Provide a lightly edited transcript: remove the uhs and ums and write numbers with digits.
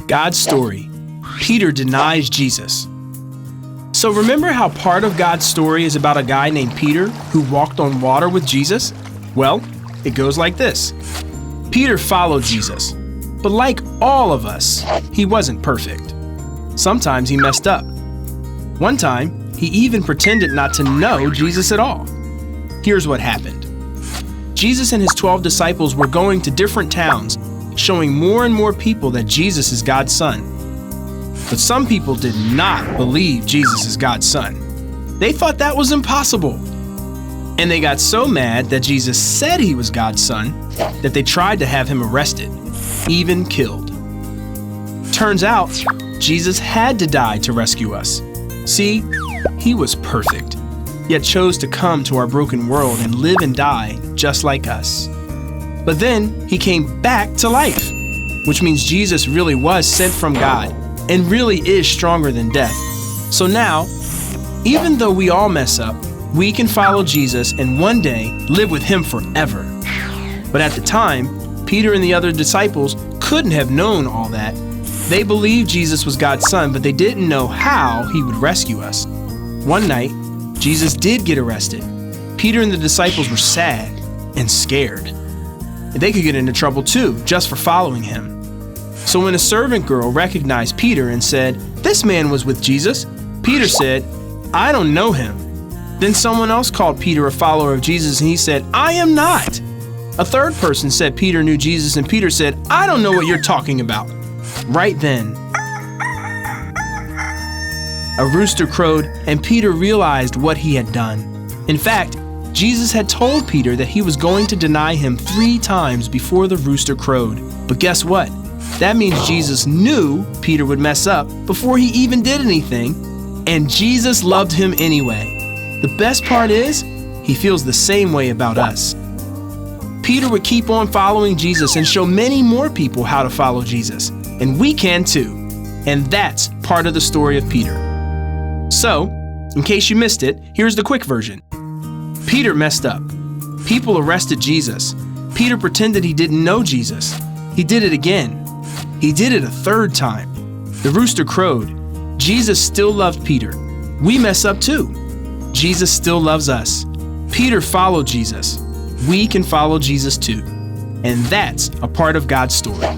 God's story. Peter denies Jesus. So remember how part of God's story is about a guy named Peter who walked on water with Jesus? Well, it goes like this. Peter followed Jesus, but like all of us, he wasn't perfect. Sometimes he messed up. One time, he even pretended not to know Jesus at all. Here's what happened. Jesus and his 12 disciples were going to different towns, showing more and more people that Jesus is God's son. But some people did not believe Jesus is God's son. They thought that was impossible. And they got so mad that Jesus said he was God's son that they tried to have him arrested, even killed. Turns out, Jesus had to die to rescue us. See, he was perfect, yet chose to come to our broken world and live and die just like us. But then he came back to life, which means Jesus really was sent from God and really is stronger than death. So now, even though we all mess up, we can follow Jesus and one day live with him forever. But at the time, Peter and the other disciples couldn't have known all that. They believed Jesus was God's son, but they didn't know how he would rescue us. One night, Jesus did get arrested. Peter and the disciples were sad and scared. They could get into trouble too, just for following him. So when a servant girl recognized Peter and said, "This man was with Jesus," Peter said, "I don't know him." Then someone else called Peter a follower of Jesus and he said, "I am not." A third person said Peter knew Jesus and Peter said, "I don't know what you're talking about." Right then, a rooster crowed and Peter realized what he had done. In fact, Jesus had told Peter that he was going to deny him 3 times before the rooster crowed. But guess what? That means Jesus knew Peter would mess up before he even did anything, and Jesus loved him anyway. The best part is, he feels the same way about us. Peter would keep on following Jesus and show many more people how to follow Jesus, and we can too. And that's part of the story of Peter. So, in case you missed it, here's the quick version. Peter messed up. People arrested Jesus. Peter pretended he didn't know Jesus. He did it again. He did it a 3rd time. The rooster crowed. Jesus still loved Peter. We mess up too. Jesus still loves us. Peter followed Jesus. We can follow Jesus too. And that's a part of God's story.